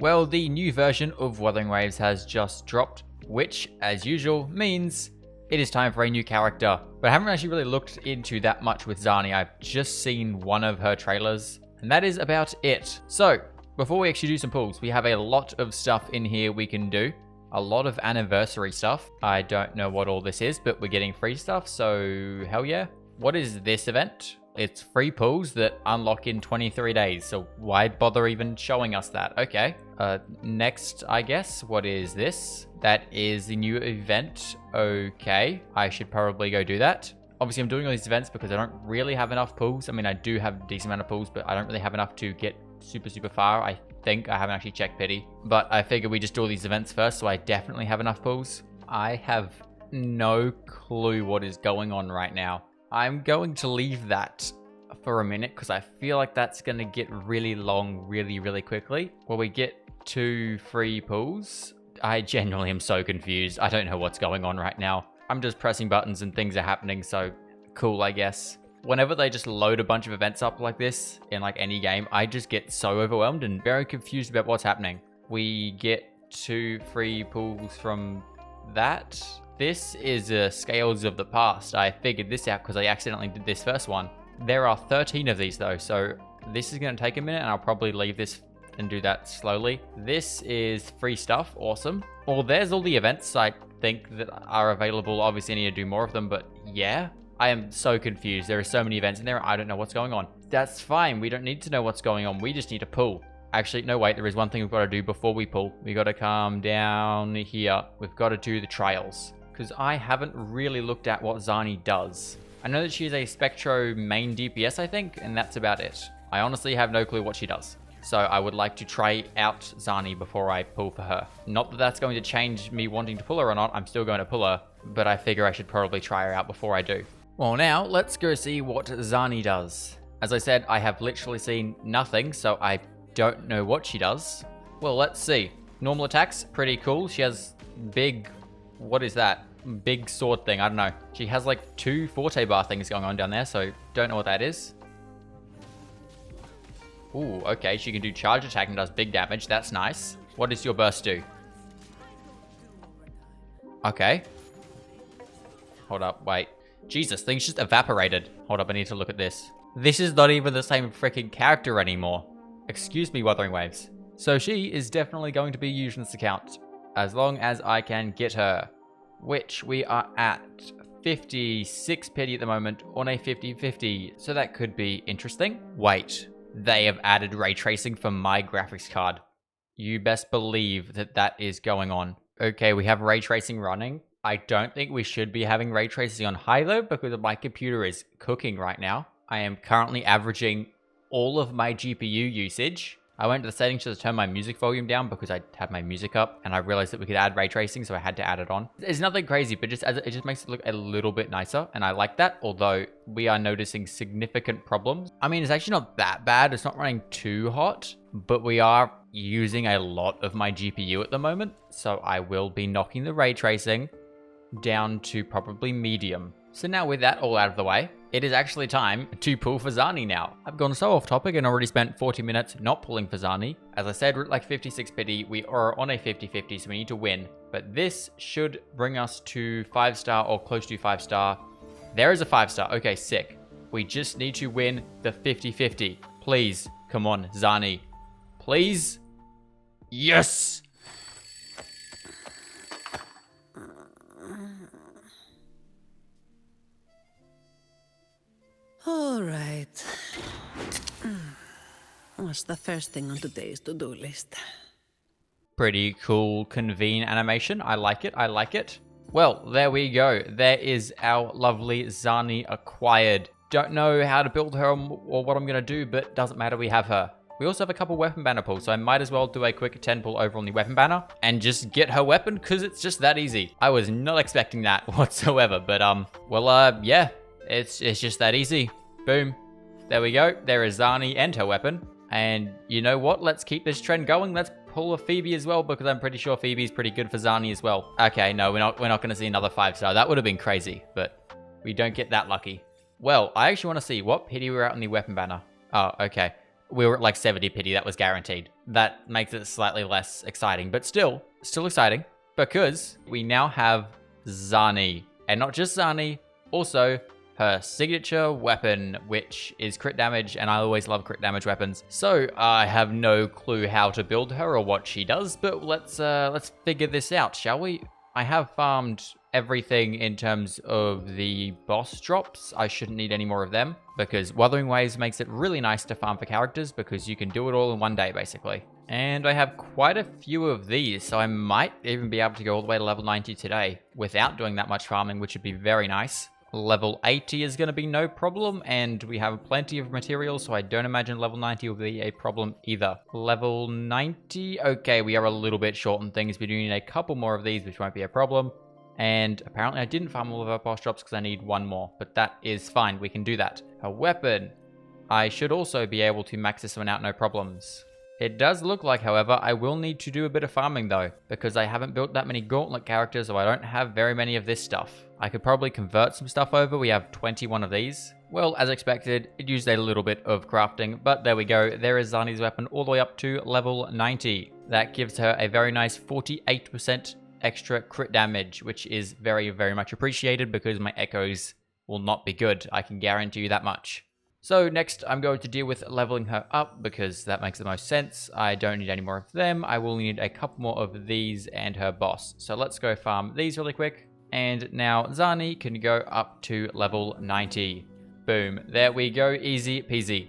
Well, the new version of Wuthering Waves has just dropped, which, as usual, means it is time for a new character. But I haven't actually really looked into that much with Zani. I've just seen one of her trailers, and that is about it. So, before we actually do some pulls, we have a lot of stuff in here we can do. A lot of anniversary stuff. I don't know what all this is, but we're getting free stuff, so hell yeah. What is this event? It's free pulls that unlock in 23 days, so why bother even showing us that? Okay. Next, I guess, what is this? That is the new event. Okay, I should probably go do that. Obviously, I'm doing all these events because I don't really have enough pulls. I mean, I do have a decent amount of pulls, but I don't really have enough to get super far. I think I haven't actually checked pity, but I figured we just do all these events first, so I definitely have enough pulls. I have no clue what is going on right now. I'm going to leave that for a minute because I feel like that's going to get really long really quickly. Will we get 2 free pulls? I genuinely am so confused. I don't know what's going on right now. I'm just pressing buttons and things are happening, so cool, I guess. Whenever they just load a bunch of events up like this in like any game, I just get so overwhelmed and very confused about what's happening. We get 2 free pulls from that. This is Scales of the Past. I figured this out because I accidentally did this first one. There are 13 of these though, so this is going to take a minute and I'll probably leave this and do that slowly. This is free stuff. Awesome. Well, there's all the events I think that are available. Obviously I need to do more of them, but yeah. I am so confused. There are so many events in there. I don't know what's going on. That's fine. We don't need to know what's going on. We just need to pull. Actually, no, wait. There is one thing we've got to do before we pull. We got to come down here. We've got to do the trials because I haven't really looked at what Zani does. I know that she is a Spectro main DPS, I think, and that's about it. I honestly have no clue what she does. So I would like to try out Zani before I pull for her. Not that that's going to change me wanting to pull her or not. I'm still going to pull her, but I figure I should probably try her out before I do. Well, now let's go see what Zani does. As I said, I have literally seen nothing, so I don't know what she does. Well, let's see. Normal attacks, pretty cool. She has big, what is that? Big sword thing, I don't know. She has like 2 forte bar things going on down there, so don't know what that is. Ooh, okay, she can do charge attack and does big damage. That's nice. What does your burst do? Okay. Hold up, wait. Jesus, things just evaporated. Hold up, I need to look at this. This is not even the same freaking character anymore. Excuse me, Wuthering Waves. So she is definitely going to be used in this account, as long as I can get her. Which we are at 56 pity at the moment on a 50-50, so that could be interesting. Wait, they have added ray tracing for my graphics card. You best believe that that is going on. Okay, we have ray tracing running. I don't think we should be having ray tracing on high though, because my computer is cooking right now. I am currently averaging all of my GPU usage. I went to the settings to turn my music volume down because I had my music up and I realized that we could add ray tracing, so I had to add it on. It's nothing crazy, but it just makes it look a little bit nicer, and I like that, although we are noticing significant problems. I mean, it's actually not that bad. It's not running too hot, but we are using a lot of my GPU at the moment, so I will be knocking the ray tracing down to probably medium. So now with that all out of the way, it is actually time to pull for Zani now. I've gone so off topic and already spent 40 minutes not pulling for Zani. As I said, we're at like 56 pity. We are on a 50-50, so we need to win. But this should bring us to 5-star or close to 5-star. There is a 5-star. Okay, sick. We just need to win the 50-50. Please, come on, Zani. Please. Yes! All right. What's the first thing on today's to-do list? Pretty cool convene animation. I like it. I like it. Well, there we go. There is our lovely Zani acquired. Don't know how to build her or what I'm going to do, but doesn't matter. We have her. We also have a couple weapon banner pulls, so I might as well do a quick 10 pull over on the weapon banner and just get her weapon because it's just that easy. I was not expecting that whatsoever, but yeah. It's just that easy. Boom. There we go. There is Zani and her weapon. And you know what? Let's keep this trend going. Let's pull a Phoebe as well, because I'm pretty sure Phoebe's pretty good for Zani as well. Okay, no, we're not going to see another 5-star. That would have been crazy, but we don't get that lucky. Well, I actually want to see what pity we're at on the weapon banner. Oh, okay. we were at like 70 pity, that was guaranteed. That makes it slightly less exciting, but still exciting because we now have Zani. And not just Zani, also her signature weapon, which is crit damage, and I always love crit damage weapons. So I have no clue how to build her or what she does, but let's figure this out, shall we? I have farmed everything in terms of the boss drops. I shouldn't need any more of them because Wuthering Waves makes it really nice to farm for characters because you can do it all in one day, basically. And I have quite a few of these, so I might even be able to go all the way to level 90 today without doing that much farming, which would be very nice. Level 80 is going to be no problem, and we have plenty of materials, so I don't imagine level 90 will be a problem either. Level 90, okay, we are a little bit short on things. We do need a couple more of these, which won't be a problem. And apparently I didn't farm all of our boss drops because I need one more, but that is fine. We can do that. A weapon. I should also be able to max this one out, no problems. It does look like, however, I will need to do a bit of farming though, because I haven't built that many gauntlet characters, so I don't have very many of this stuff. I could probably convert some stuff over. We have 21 of these. Well, as expected, it used a little bit of crafting, but there we go. There is Zani's weapon all the way up to level 90. That gives her a very nice 48% extra crit damage, which is very, very much appreciated because my echoes will not be good. I can guarantee you that much. So next, I'm going to deal with leveling her up because that makes the most sense. I don't need any more of them. I will need a couple more of these and her boss. So let's go farm these really quick. And now Zani can go up to level 90. Boom. There we go. Easy peasy.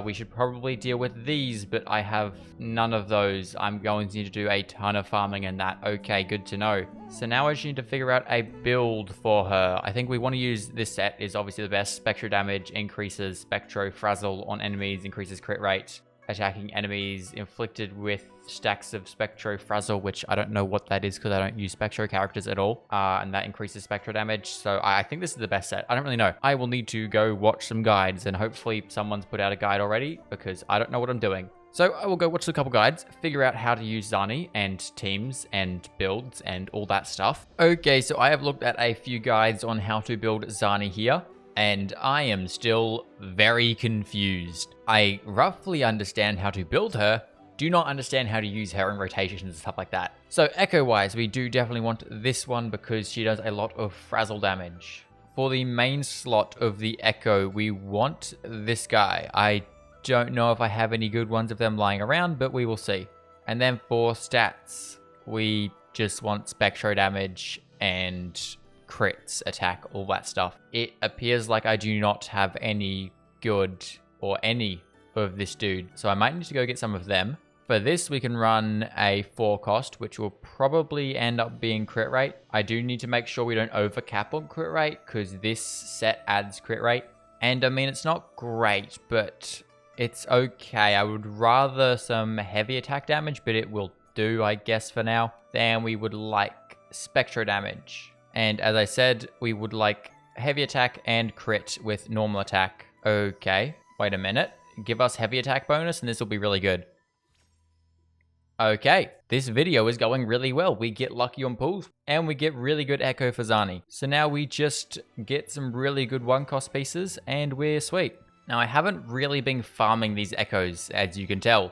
We should probably deal with these, but I have none of those. I'm going to need to do a ton of farming in that. Okay, good to know. So now I just need to figure out a build for her. I think we want to use this set is obviously the best. Spectro damage increases Spectro Frazzle on enemies, increases crit rate. Attacking enemies inflicted with stacks of Spectro Frazzle, which I don't know what that is because I don't use Spectro characters at all. And that increases Spectro damage. So I think this is the best set. I don't really know. I will need to go watch some guides and hopefully someone's put out a guide already because I don't know what I'm doing. So I will go watch a couple guides, figure out how to use Zani and teams and builds and all that stuff. Okay, so I have looked at a few guides on how to build Zani here. And I am still very confused. I roughly understand how to build her, do not understand how to use her in rotations and stuff like that. So echo-wise, we do definitely want this one because she does a lot of frazzle damage. For the main slot of the echo, we want this guy. I don't know if I have any good ones of them lying around, but we will see. And then for stats, we just want Spectro damage and crits, attack, all that stuff. It appears like I do not have any good or any of this dude, so I might need to go get some of them. For this, we can run a 4 cost, which will probably end up being crit rate. I do need to make sure we don't overcap on crit rate, because this set adds crit rate. And I mean, it's not great, but it's okay. I would rather some heavy attack damage, but it will do, I guess, for now. Then we would like Spectro damage. And as I said, we would like heavy attack and crit with normal attack. Okay, wait a minute. Give us heavy attack bonus and this will be really good. Okay, this video is going really well. We get lucky on pulls and we get really good echo for Zani. So now we just get some really good 1-cost pieces and we're sweet. Now I haven't really been farming these echoes, as you can tell.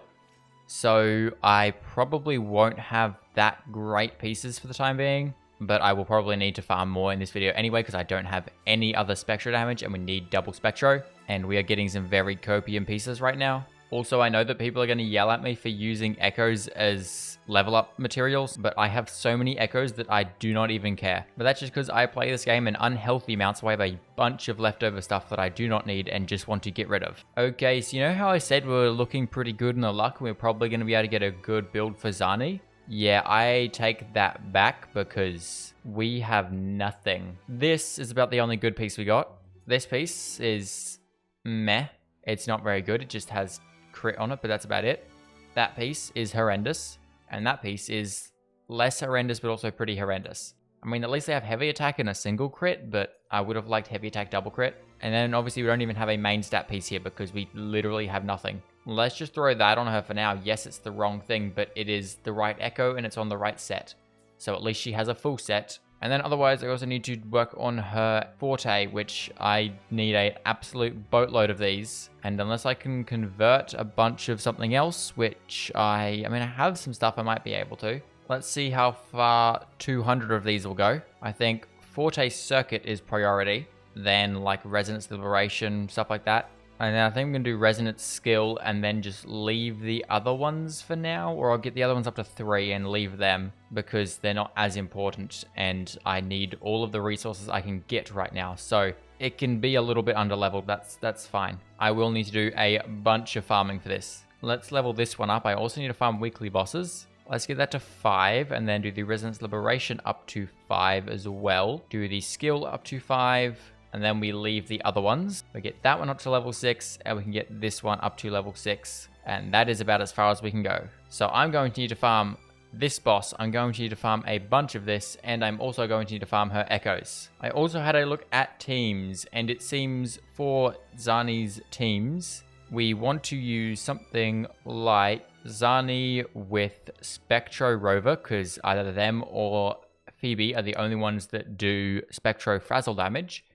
So I probably won't have that great pieces for the time being. But I will probably need to farm more in this video anyway because I don't have any other Spectro damage and we need double Spectro. And we are getting some very copium pieces right now. Also, I know that people are going to yell at me for using echoes as level up materials, but I have so many echoes that I do not even care. But that's just because I play this game in unhealthy amounts, so I have a bunch of leftover stuff that I do not need and just want to get rid of. Okay, so you know how I said we were looking pretty good in the luck and we're probably going to be able to get a good build for Zani? Yeah, I take that back because we have nothing. This is about the only good piece we got. This piece is meh. It's not very good. It just has crit on it, but that's about it. That piece is horrendous. And that piece is less horrendous, but also pretty horrendous. I mean, at least they have heavy attack and a single crit, but I would have liked heavy attack double crit. And then obviously we don't even have a main stat piece here because we literally have nothing. Let's just throw that on her for now. Yes, it's the wrong thing, but it is the right echo and it's on the right set. So at least she has a full set And then otherwise, I also need to work on her forte, which I need an absolute boatload of these. And unless I can convert a bunch of something else, which I have some stuff I might be able to. Let's see how far 200 of these will go. I think forte circuit is priority, then like resonance liberation, stuff like that. And then I think I'm going to do resonance skill and then just leave the other ones for now, or I'll get the other ones up to 3 and leave them because they're not as important and I need all of the resources I can get right now. So it can be a little bit underleveled. That's fine. I will need to do a bunch of farming for this. Let's level this one up. I also need to farm weekly bosses. Let's get that to 5 and then do the resonance liberation up to 5 as well. Do the skill up to 5. And then we leave the other ones. We get that one up to level 6, and we can get this one up to level 6. And that is about as far as we can go. So I'm going to need to farm this boss. I'm going to need to farm a bunch of this, and I'm also going to need to farm her echoes. I also had a look at teams, and it seems for Zani's teams, we want to use something like Zani with Spectro Rover, because either them or Phoebe are the only ones that do Spectro Frazzle damage.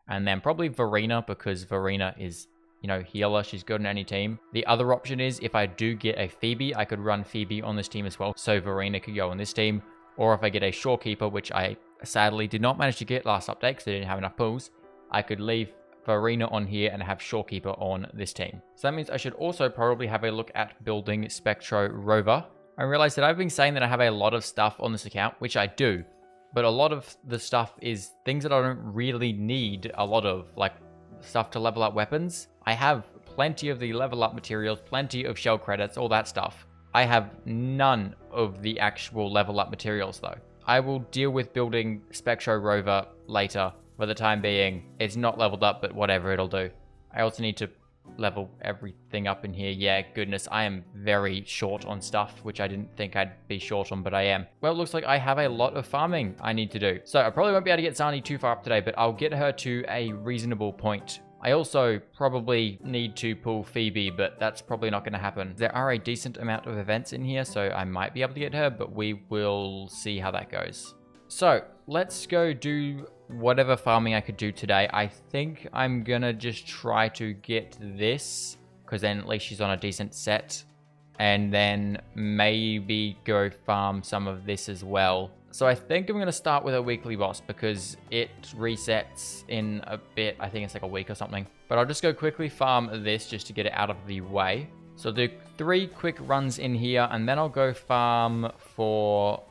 And then probably Verena, because Verena is, healer. She's good on any team. The other option is if I do get a Phoebe, I could run Phoebe on this team as well. So Verena could go on this team. Or if I get a Shorekeeper, which I sadly did not manage to get last update because I didn't have enough pulls, I could leave Verena on here and have Shorekeeper on this team. So that means I should also probably have a look at building Spectro Rover. I realized that I've been saying that I have a lot of stuff on this account, which I do. But a lot of the stuff is things that I don't really need a lot of, like stuff to level up weapons. I have plenty of the level up materials, plenty of shell credits, all that stuff. I have none of the actual level up materials though. I will deal with building Spectro Rover later. For the time being, it's not leveled up, but whatever, it'll do. I also need to level everything up in here. Yeah, goodness, I am very short on stuff, which I didn't think I'd be short on, but I am. Well, it looks like I have a lot of farming I need to do. So I probably won't be able to get Zani too far up today, but I'll get her to a reasonable point. I also probably need to pull Phoebe, but that's probably not going to happen. There are a decent amount of events in here, so I might be able to get her, but we will see how that goes. So let's go do whatever farming I could do today. I think I'm gonna just try to get this, because then at least she's on a decent set, and then maybe go farm some of this as well. So I think I'm gonna start with a weekly boss because it resets in a bit. I think it's like a week or something, but I'll just go quickly farm this just to get it out of the way. So I'll do 3 quick runs in here, and then I'll go farm for...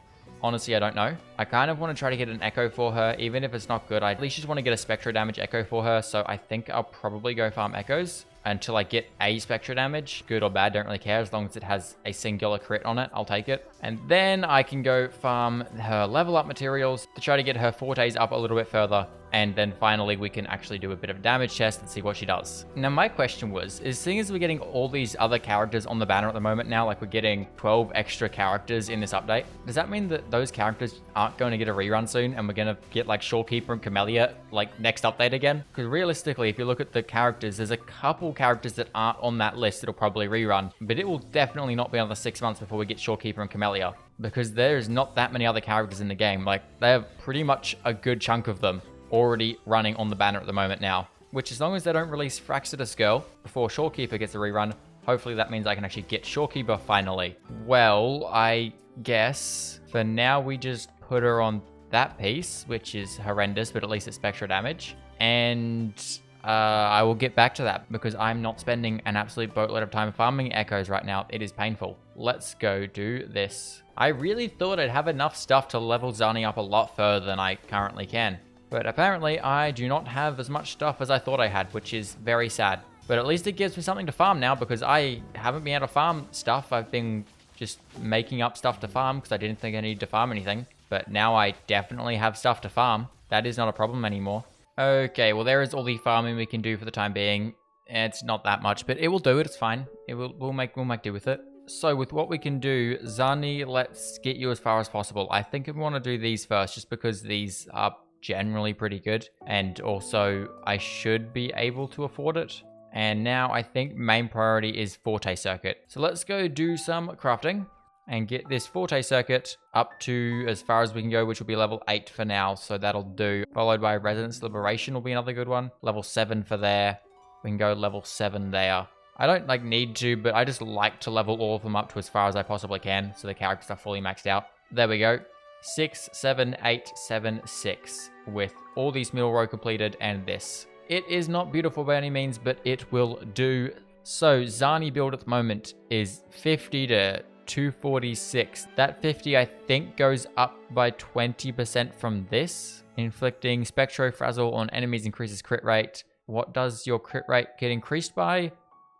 Honestly, I don't know. I kind of want to try to get an echo for her, even if it's not good. I at least just want to get a Spectro damage echo for her, so I think I'll probably go farm echoes until I get a Spectro damage. Good or bad, don't really care. As long as it has a singular crit on it, I'll take it. And then I can go farm her level up materials to try to get her fortes up a little bit further. And then finally, we can actually do a bit of a damage test and see what she does. Now, my question was, seeing as we're getting all these other characters on the banner at the moment now, like we're getting 12 extra characters in this update, does that mean that those characters aren't going to get a rerun soon and we're going to get like Shorekeeper and Camellia like next update again? Because realistically, if you look at the characters, there's a couple characters that aren't on that list that'll probably rerun, but it will definitely not be another 6 months before we get Shorekeeper and Camellia, because there's not that many other characters in the game. Like, they have pretty much a good chunk of them already running on the banner at the moment now, which as long as they don't release Fraxidus Girl before Shorekeeper gets a rerun, hopefully that means I can actually get Shorekeeper finally. Well, I guess for now we just put her on that piece, which is horrendous, but at least it's Spectro damage. And I will get back to that because I'm not spending an absolute boatload of time farming echoes right now. It is painful. Let's go do this. I really thought I'd have enough stuff to level Zani up a lot further than I currently can. But apparently I do not have as much stuff as I thought I had, which is very sad. But at least it gives me something to farm now because I haven't been able to farm stuff. I've been just making up stuff to farm because I didn't think I needed to farm anything. But now I definitely have stuff to farm. That is not a problem anymore. Okay, well there is all the farming we can do for the time being. It's not that much, but it will do it. It's fine. We'll make do with it. So with what we can do, Zani, let's get you as far as possible. I think we want to do these first just because these are generally pretty good, and also I should be able to afford it. And now I think main priority is Forte Circuit. So let's go do some crafting. and get this Forte circuit up to as far as we can go, which will be level 8 for now, so that'll do. Followed by Resonance Liberation will be another good one. Level 7 for there. We can go level 7 there. I don't need to, but I just like to level all of them up to as far as I possibly can, so the characters are fully maxed out. There we go. 6, 7, 8, 7, 6, with all these middle row completed and this. It is not beautiful by any means, but it will do. So Zani build at the moment is 50 to 246. That 50 I think goes up by 20% from this. Inflicting Spectro Frazzle on enemies increases crit rate. What does your crit rate get increased by?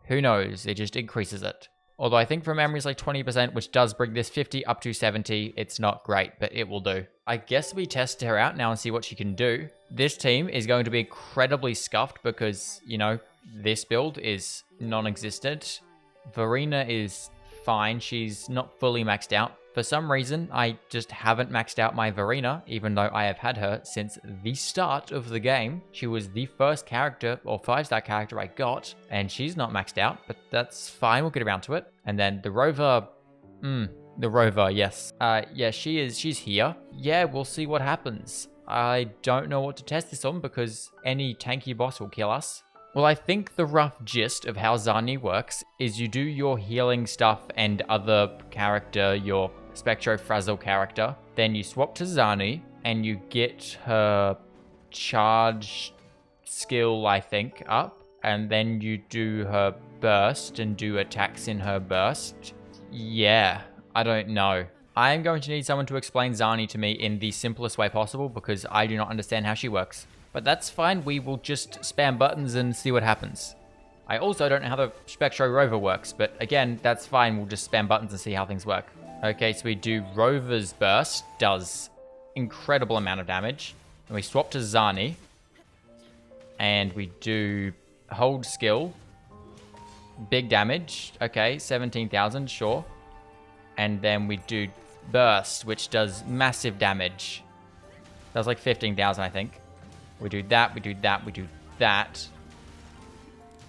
Who knows? It just increases it. Although I think from memory it's like 20%, which does bring this 50 up to 70. It's not great, but it will do. I guess we test her out now and see what she can do. This team is going to be incredibly scuffed because, you know, this build is non-existent. Verena is fine. She's not fully maxed out. For some reason, I just haven't maxed out my Verena, even though I have had her since the start of the game. She was the first character, or 5-star character I got, and she's not maxed out, but that's fine. We'll get around to it. And then the Rover, the Rover, yes. Yeah, she's here. Yeah, we'll see what happens. I don't know what to test this on because any tanky boss will kill us. Well, I think the rough gist of how Zani works is you do your healing stuff and other character, your Spectro Frazzle character. Then you swap to Zani and you get her charge skill, I think, up. And then you do her burst and do attacks in her burst. Yeah, I don't know. I am going to need someone to explain Zani to me in the simplest way possible because I do not understand how she works. But that's fine, we will just spam buttons and see what happens. I also don't know how the Spectro Rover works, but again, that's fine, we'll just spam buttons and see how things work. Okay, so we do Rover's Burst, does incredible amount of damage. And we swap to Zani. And we do Hold Skill. Big damage, okay, 17,000, sure. And then we do Burst, which does massive damage. Does like 15,000, I think. We do that, we do that, we do that.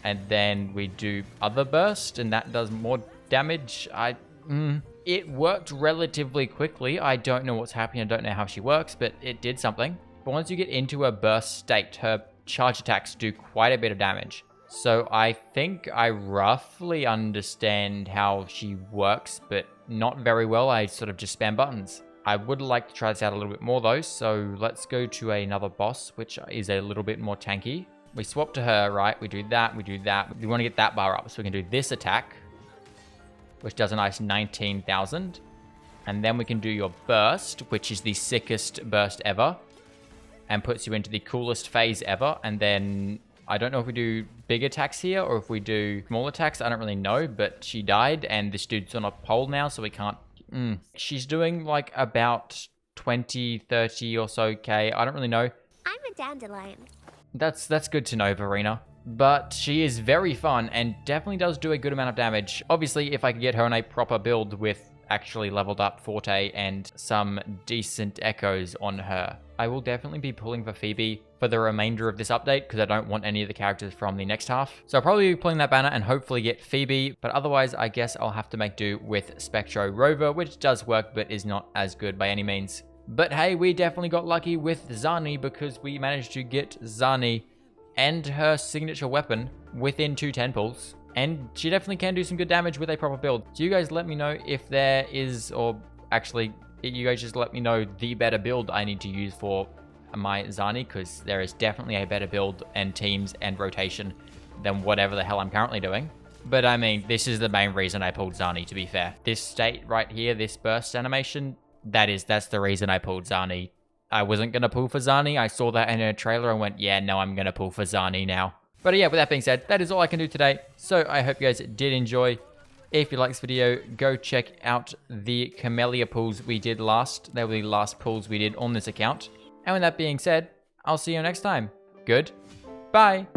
And then we do other burst, and that does more damage. It worked relatively quickly. I don't know what's happening. I don't know how she works, but it did something. But once you get into a burst state, her charge attacks do quite a bit of damage. So I think I roughly understand how she works, but not very well. I sort of just spam buttons. I would like to try this out a little bit more though, so let's go to another boss, which is a little bit more tanky. We swap to her, right? We do that, we do that. We want to get that bar up, so we can do this attack, which does a nice 19,000. And then we can do your burst, which is the sickest burst ever, and puts you into the coolest phase ever. And then, I don't know if we do big attacks here, or if we do small attacks, I don't really know, but she died, and this dude's on a pole now, so we can't. She's doing like about 20, 30 or so K. I don't really know. I'm a dandelion. That's good to know, Verena. But she is very fun and definitely does do a good amount of damage. Obviously, if I could get her on a proper build with actually leveled up Forte and some decent echoes on her, I will definitely be pulling for Phoebe for the remainder of this update because I don't want any of the characters from the next half. So I'll probably be pulling that banner and hopefully get Phoebe, but otherwise I guess I'll have to make do with Spectro Rover, which does work but is not as good by any means. But hey, we definitely got lucky with Zani because we managed to get Zani and her signature weapon within 2 10 pulls. And she definitely can do some good damage with a proper build. So you guys let me know if there is, or actually, you guys just let me know the better build I need to use for my Zani, because there is definitely a better build and teams and rotation than whatever the hell I'm currently doing. But I mean, this is the main reason I pulled Zani, to be fair. This state right here, this burst animation, that's the reason I pulled Zani. I wasn't going to pull for Zani. I saw that in a trailer and went, yeah, no, I'm going to pull for Zani now. But yeah, with that being said, that is all I can do today. So I hope you guys did enjoy. If you like this video, go check out the Camellia pulls we did last. They were the last pulls we did on this account. And with that being said, I'll see you next time. Good. Bye.